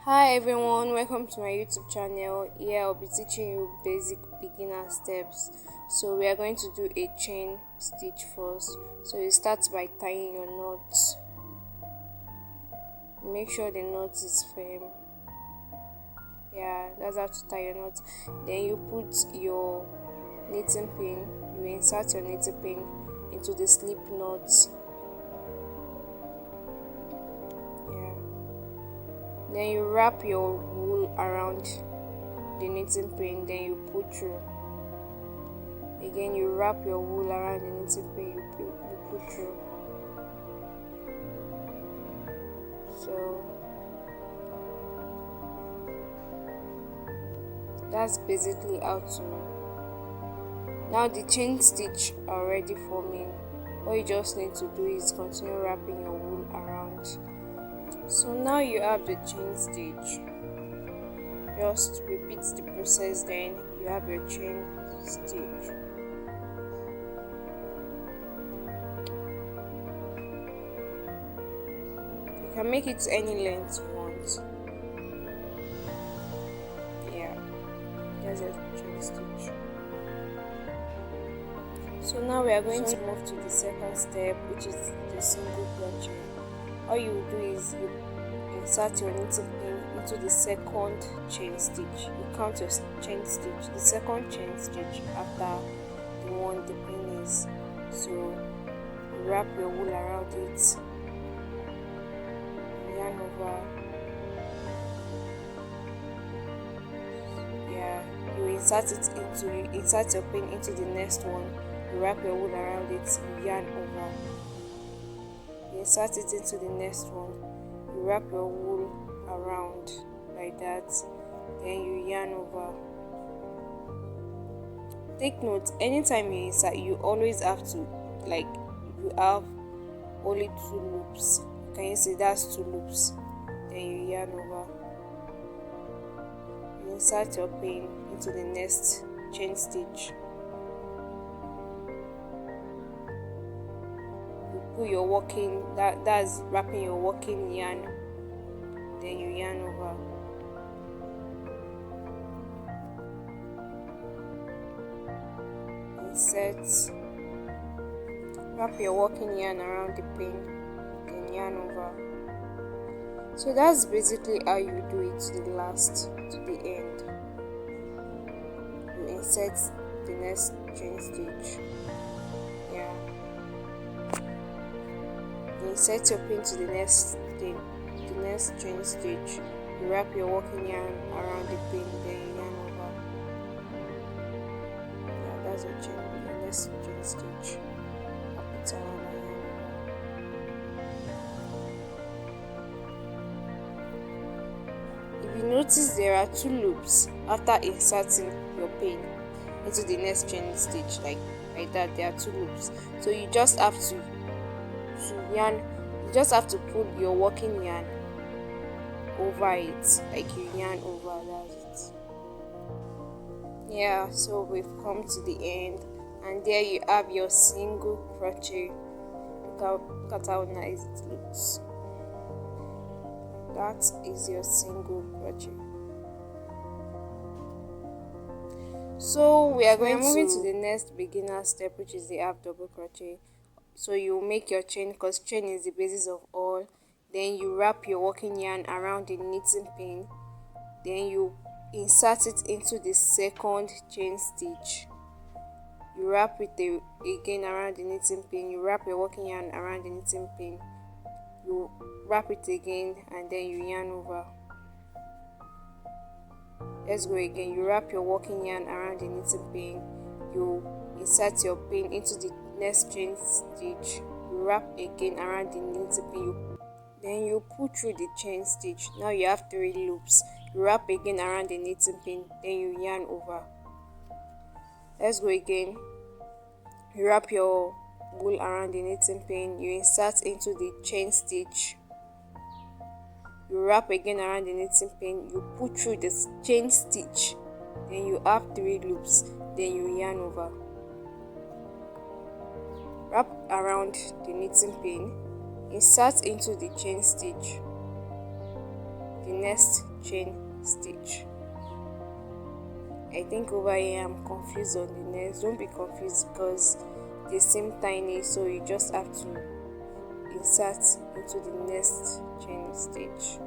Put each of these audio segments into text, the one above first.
Hi everyone, welcome to my YouTube channel. Here I'll be teaching you basic beginner steps. So we are going to do a chain stitch first. So you start by tying your knots. Make sure the knot is firm. Yeah, that's how to tie your knot. Then you put your knitting pin. You insert your knitting pin into the slip knot. Then you wrap your wool around the knitting pin, then you pull through. Again, you wrap your wool around the knitting pin, you pull through. So that's basically how to. Now the chain stitch are already forming. What you just need to do is continue wrapping your wool around. So now you have the chain stitch. Just repeat the process, then you have your chain stitch. You can make it any length you want. Yeah, there's a chain stitch. So now we are going to move to the second step, which is the single crochet. All you will do is you insert your knitting pin into the second chain stitch. You count your chain stitch, the second chain stitch after the one the pin is. So you wrap your wool around it, yarn over. Yeah, you insert your pin into the next one. You wrap your wool around it, you yarn over. Insert it into the next one, you wrap your wool around like that, then you yarn over. Take note, anytime you insert, you always have to, you have only 2 loops. Can you see that's 2 loops? Then you yarn over. You insert your pin into the next chain stitch. Put your working, that's wrapping your working yarn, then you yarn over. Insert, wrap your working yarn around the pin, then yarn over. So that's basically how you do it to the last, to the end. You insert the next chain stitch. Yeah. Insert your pin to the next chain stitch. You wrap your working yarn around the pin, then you yarn over. Yeah, that's the next chain stitch. Wrap it around and yarn over. If you notice, there are 2 loops after inserting your pin into the next chain stitch, like that. There are 2 loops, so you just have to yarn. You just have to pull your working yarn over it, like you yarn over. That's it. Yeah, so we've come to the end, and there you have your single crochet. Look at how nice it looks. That is your single crochet. So we are moving to the next beginner step, which is the half double crochet. So you make your chain, because chain is the basis of all. Then you wrap your working yarn around the knitting pin, then you insert it into the second chain stitch. You wrap it again around the knitting pin. You wrap your working yarn around the knitting pin, you wrap it again, and then you yarn over. Let's go again. You wrap your working yarn around the knitting pin, you insert your pin into the next chain stitch, you wrap again around the knitting pin, then you pull through the chain stitch. Now you have 3 loops. You wrap again around the knitting pin, then you yarn over. Let's go again. You wrap your wool around the knitting pin, you insert into the chain stitch, you wrap again around the knitting pin, you pull through the chain stitch, then you have 3 loops, then you yarn over. Wrap around the knitting pin, insert into the chain stitch, the next chain stitch. I think over here I'm confused on the next. Don't be confused because they seem tiny, so you just have to insert into the next chain stitch.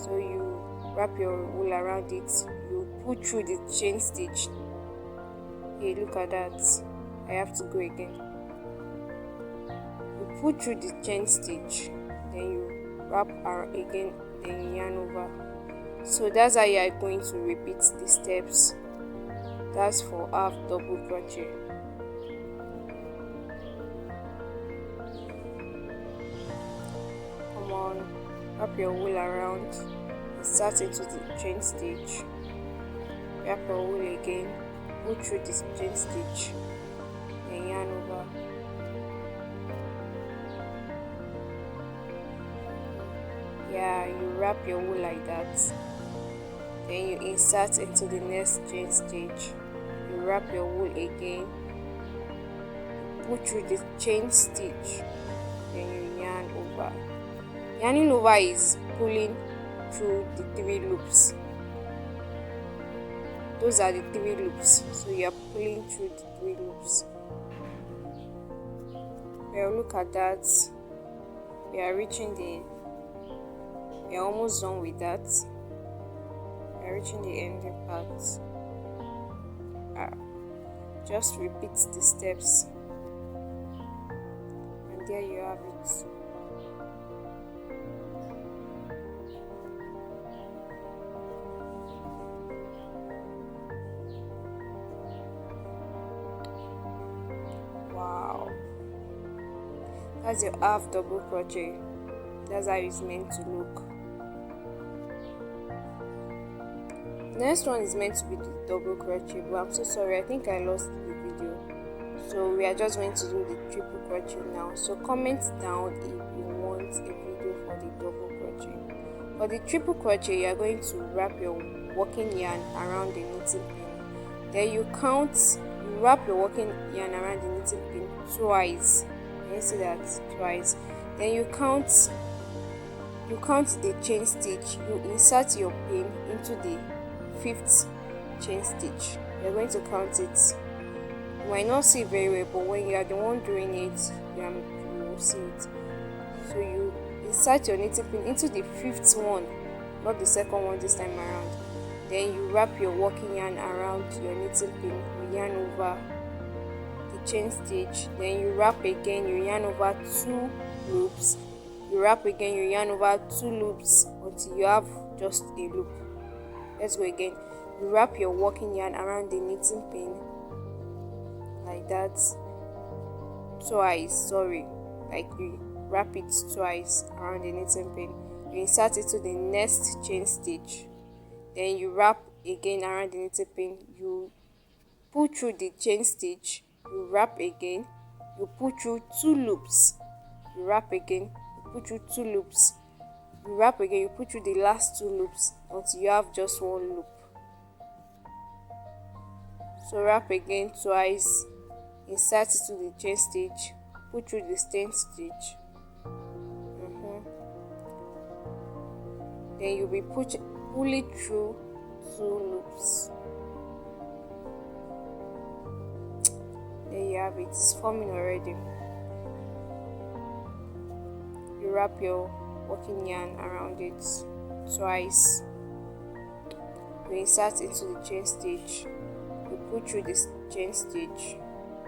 So you wrap your wool around it, you pull through the chain stitch. Hey, look at that. I have to go again. You pull through the chain stitch, then you wrap again, then you yarn over. So that's how you are going to repeat the steps. That's for half double crochet. Come on, wrap your wool around, insert into the chain stitch, wrap your wool again, pull through this chain stitch, then yarn over. Yeah, you wrap your wool like that, then you insert into the next chain stitch, you wrap your wool again, pull through the chain stitch, then you yarn over. Yarning over is pulling through the 3 loops. Those are the 3 loops, so you are pulling through the 3 loops. Well, look at that. We are almost done with that. We are reaching the ending part. Just repeat the steps, and there you have it. Wow, that's your half double crochet. That's how it's meant to look. Next one is meant to be the double crochet, but I'm so sorry, I think I lost the video, so we are just going to do the triple crochet now. So comment down if you want a video for the double crochet. For the triple crochet, you are going to wrap your working yarn around the knitting pin, then you wrap your working yarn around the knitting pin twice. Can you see that? Twice. Then you count the chain stitch, you insert your pin into the 5th chain stitch. You're going to count it. You might not see it very well, but when you are the one doing it, you will see it. So you insert your knitting pin into the 5th one, not the second one this time around. Then you wrap your working yarn around your knitting pin, you yarn over the chain stitch, then you wrap again, you yarn over 2 loops, you wrap again, you yarn over 2 loops until you have just a loop. Let's go again. You wrap your working yarn around the knitting pin like that twice, like you wrap it twice around the knitting pin, you insert it to the next chain stitch, then you wrap again around the knitting pin, you pull through the chain stitch, you wrap again, you pull through 2 loops, you wrap again, you pull through 2 loops, you wrap again, you pull through the last 2 loops until you have just 1 loop. So wrap again twice, insert it to the chain stitch, pull through the chain stitch, then you'll be pulling through 2 loops. There you have it, it's forming already. You wrap your working yarn around it twice, you insert into the chain stitch, you pull through this chain stitch,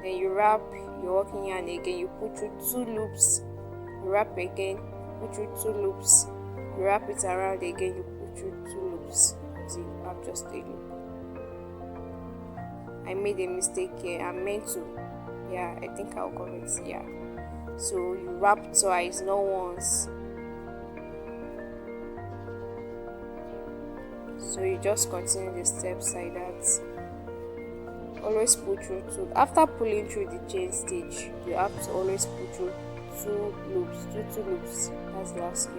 then you wrap your working yarn again, you pull through 2 loops, you wrap again, pull through 2 loops, you wrap it around again, you pull through 2 loops until you have just a loop. I made a mistake here, I meant to, I think I'll correct, so you wrap twice, not once. So you just continue the steps like that. Always pull through 2. After pulling through the chain stitch, you have to always pull through 2 loops, 2 loops. That's the last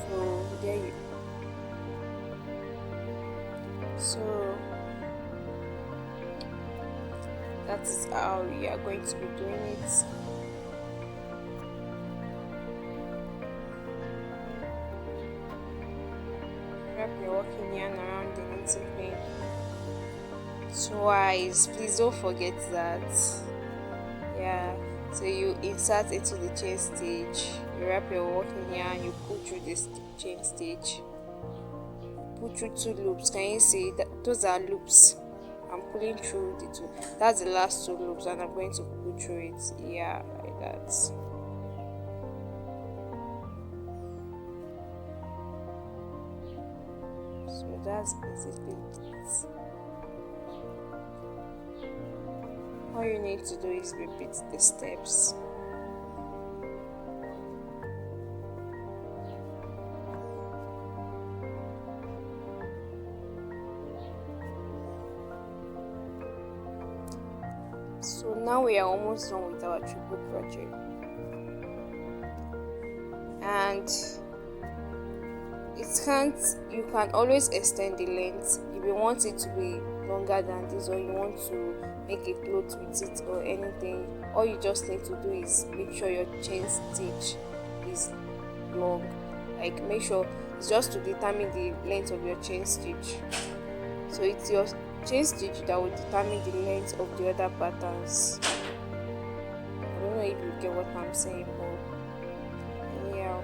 So there you. So that is how we are going to be doing it. wrap your working yarn around the knitting pin twice. Please don't forget that. Yeah, so you insert into the chain stitch, you wrap your working yarn, you pull through this chain stitch, pull through two loops. Can you see that those are loops? I'm pulling through the two. That's the last two loops, and I'm going to pull through it. Yeah, like that. So that's basically it. All you need to do is repeat the steps. So now we are almost done with our triple crochet, and you can always extend the length if you want it to be longer than this, or you want to make a cloth with it or anything. All you just need to do is make sure your chain stitch is long. Like, make sure it's just to determine the length of your chain stitch. So it's your chain stitch that will determine the length of the other patterns. I don't know if you get what I'm saying, but yeah.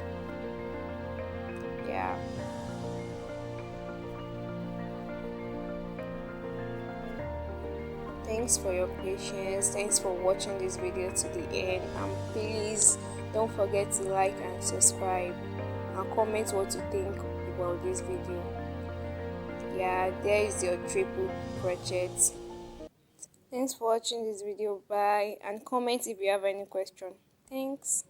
Thanks for your patience. Thanks for watching this video to the end, and please don't forget to like and subscribe and comment what you think about this video. Yeah, there is your triple crochet. Thanks for watching this video. Bye, and comment if you have any question. Thanks.